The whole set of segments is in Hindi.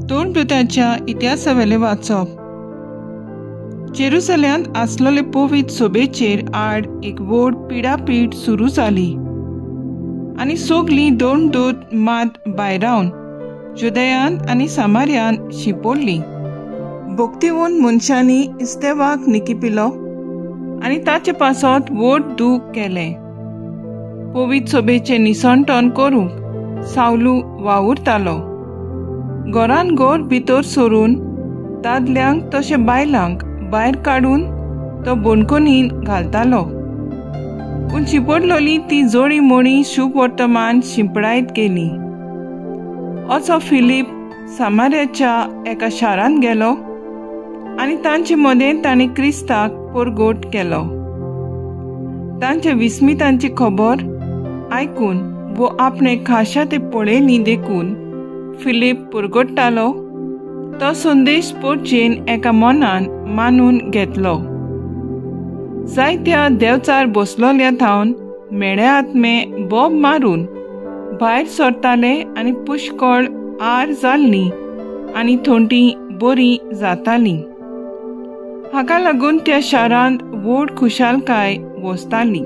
दोन दुतांच्या इतिहासावेले वाचप. जेरुसल्यांत आसलोले पवित्र सोबेचेर आड एक व्हड पिडापीड सुरू जाली आनी सगळीं दोन दूत मात भायर रावन जुदयांत आनी सामार्यांत शिंपडलीं. भोक्तिवंत मनशांनी इस्तेवाक निकिपिलो आनी ताचे पासत व्हड दूख केलें. पवित्र सोबेचें निसंटन करूंक सावलू वावुरतालो. घरान घर भितर सरून दादल्यांक तशें बायलांक भायर काडून तो बोणकोनीन घालतालो. पूण शिंपडलोली ती जोडी मोडी शुभ वर्तमान शिंपडायत गेली. असो फिलीप सामार्याच्या एका शारांत गेलो आनी तांचे मदें ताणें क्रिस्ताक परगट केलो. तांचे विस्मितांची खबर आयकून वो आपणे खाशा ते पळयली देखून फिलीप परगट्टालो. तो संदेश पोरचेन एका मनान मानून घेतलो. जायत्या देवचार बसलोल्या थावन मेळे आत्मे बोब मारून भायर सरताले आनी पुष्कळ आर जाल्ली आनी थोंटी बरी जाताली. हाका लागून त्या शारांत व्हड खुशालकाय वसताली.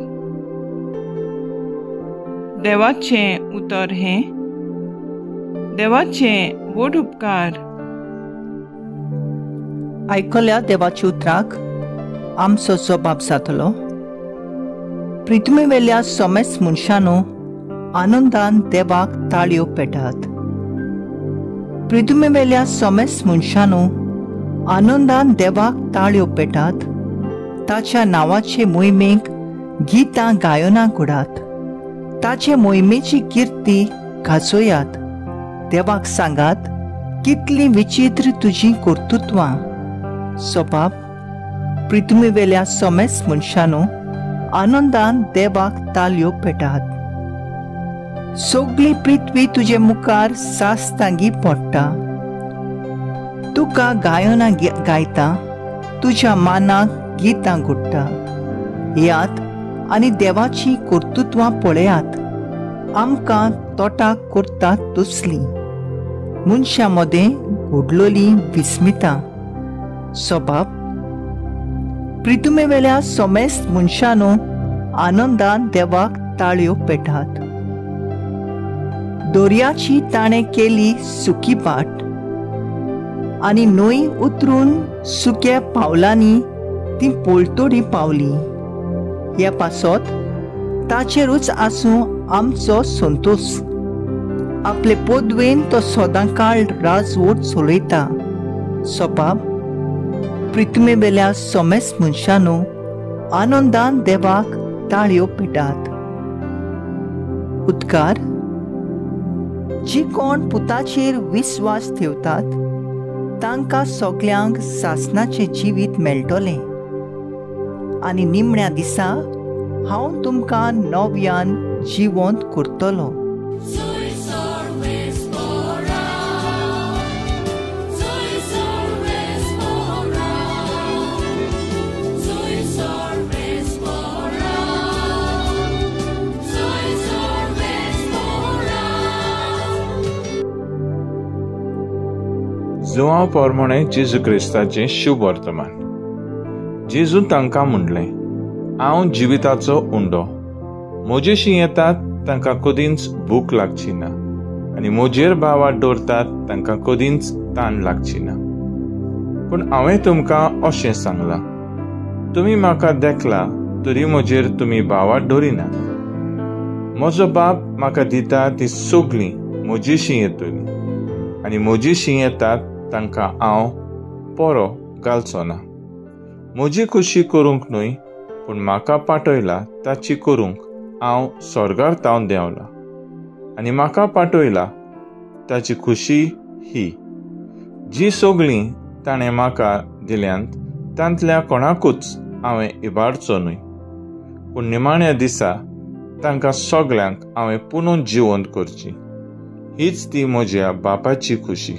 देवाचें उतर हें. देवाचें व्हड उपकार. आयकल्या देवाच्या उतराक आमचो जबाब जातलो. पृथ्वीवेल्या समेस्त मनशांनो, आनंदान देवाक ताळयो पेटात. पृथ्वीवेल्या समेस्त मनशांनो, आनंदान देवाक ताळयो पेटात. ताच्या नांवाचे मोहिमेक गितां गायनां घडात. ताचे मोहिमेची किर्ती गाजोयात. देवाक सांगात, कितली विचित्र तुजी कर्तुत्वां. सोबाब, पृथ्वीवेल्या समेस्त मनशांनो, आनंदान देवाक ताळयो पेटात. सगळी पृथ्वी तुजे मुखार सास्तांगी पडटा. तुका गायनां गायता, तुज्या मानाक गितां घडटा. यात आनी देवाची कर्तुत्वां पळयात. आमकां तोटाक करतात तसली. मनशां मदें घडलोली विस्मितां. सोबाब, पृथ्वीवेल्या समेस्त मनशांनो, आनंदान देवाक ताळयो पेटात. दोर्याची ताणें केली सुकी बाट आनी न्हंय उतरून सुक्या पावलांनी ती पोळतोडी पावली. ह्या पासत ताचेरूच आसूं आमचो संतोष. आपले पोदवेन तो सदांकाळ राजवट चलयता. सोबाब, पृथ्वीवेल्या समेस्त मनशांनो, आनंदान देवाक ताळयो पेटात. उद्गार. जी कोण पुताचेर विस्वास ठेवतात तांकां सगळ्यांक सासणाचें जिवीत मेळटलें. आनी निमण्या दिसा हांव तुमकां नव्यान जिवंत करतलो. जुआंव पोरमोणे जेजू क्रिस्ताचें शुभ वर्तमान. जेजून तांकां म्हणलें, हांव जिविताचो उंडो. म्हजेशी येतात तांकां कदींच भूक लागची ना आनी म्हजेर भावार दवरतात तांकां कदींच ताण लागची ना. पूण हांवें तुमकां अशें सांगलां, तुमी म्हाका देखला तरी म्हजेर तुमी भावार दवरिनात. म्हजो बाप म्हाका दिता ती सगळीं म्हजेशी येतलीं आनी म्हजेशी येतात तांकां हांव पोरो घालचो ना. म्हजी खुशी करूंक न्हय, पूण म्हाका पाठयला ताची करूंक हांव स्वर्गार तावन देंवला. आनी म्हाका पाठयला ताची खुशी ही, जी सगळीं ताणें म्हाका दिल्यांत तांतल्या कोणाकूच हांवें इबाडचो न्हय. पूण निमाण्या दिसा तांकां सगळ्यांक हांवें पुनून जिवंत करची. हीच ती म्हज्या बापाची खुशी.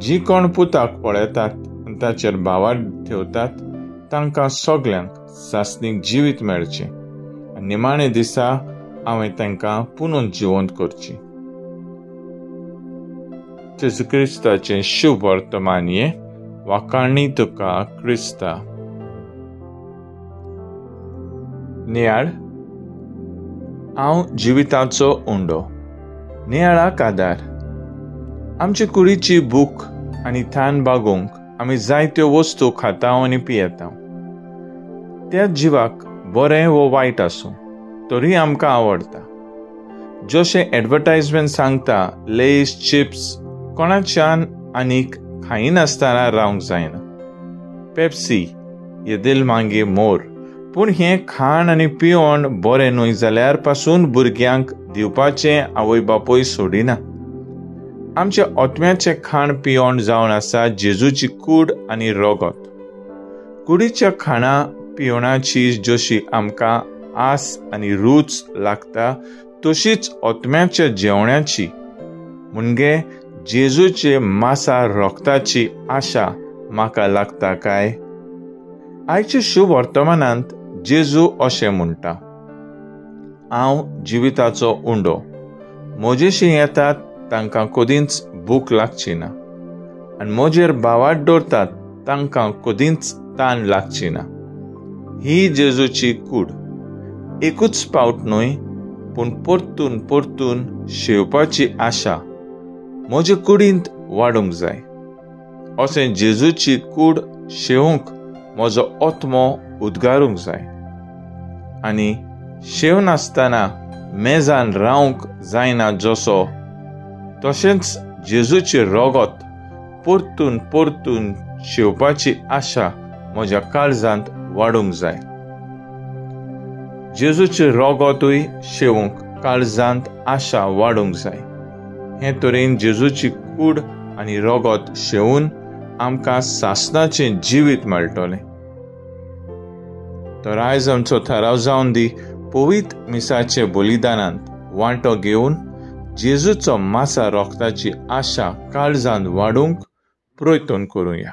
जी कोण पुताक पळयतात आनी ताचेर भावार ठेवतात तांकां सगळ्यांक सासणीक जिवीत मेळचें आनी निमाणे दिसा हांवें तांकां पुनून जिवंत करची. जेजू क्रिस्ताचें शुभ वर्तमान हे वाखाणणी तुका क्रिस्ता. नियाळ. हांव जिविताचो उंडो. नियाळाक आदार. आमचे कुडीची भूक आनी थान भागोवंक आमी जायत्यो वस्तू खाताव आनी पियेताव. त्या जिवाक बरें वो वायट आसूं तरी आमकां आवडटा. जशें एडवर्टायजमेंट सांगता, लेस, चिप्स कोणाच्यान आनीक खायनासतना रावंक जायना. पेप्सी, ये दिल मांगे मोर. पूण हें खाण आनी पिवण बरें न्हय जाल्यार पासून भुरग्यांक दिवपाचें आवय बापूय सोडिना. आमचे ओतम्याचें खाण पिवण जावन आसा जेजूची कूड आनी रोगत. कुडीच्या खाणा पिवणाची जशी आमकां आस आनी रूच लागता तशीच ओतम्याच्या जेवणाची म्हणजे जेजूचे मासा रोगताची आशा म्हाका लागता काय. आयच्या शुभ वर्तमानांत जेजू अशें म्हणटा, हांव जिविताचो उंडो. म्हजेशी येतात तांकां कदींच भूक लागची ना आनी म्हजेर बावाट दवरतात तांकां कदींच तान लागची ना. ही जेजूची कूड. एकूच पावट न्हय पूण परतून परतून शेवपाची आशा म्हजे कुडींत वाडूंक जाय. अशें जेजूची कूड शेवूंक म्हजो ओतमो उदगारूंक जाय आनी शेव नासतना मेजान रावंक जायना जसो तशेंच जेजूची रोगत परतून परतून शेवपाची आशा म्हज्या काळजांत वाडूंक जाय. जेजूची रोगतूय शेवूंक काळजांत आशा वाडूंक जाय. हे तरेन जेजूची कूड आनी रोगत शेवून आमकां सासणाचें जिवीत मेळटलें. तर आयज आमचो थाराव जावन दी पवित्र मिसाचे बलिदानांत वांटो घेवन जेजूचो मासा रोगताची आशा काळजांत वाडूंक प्रयत्न करुया.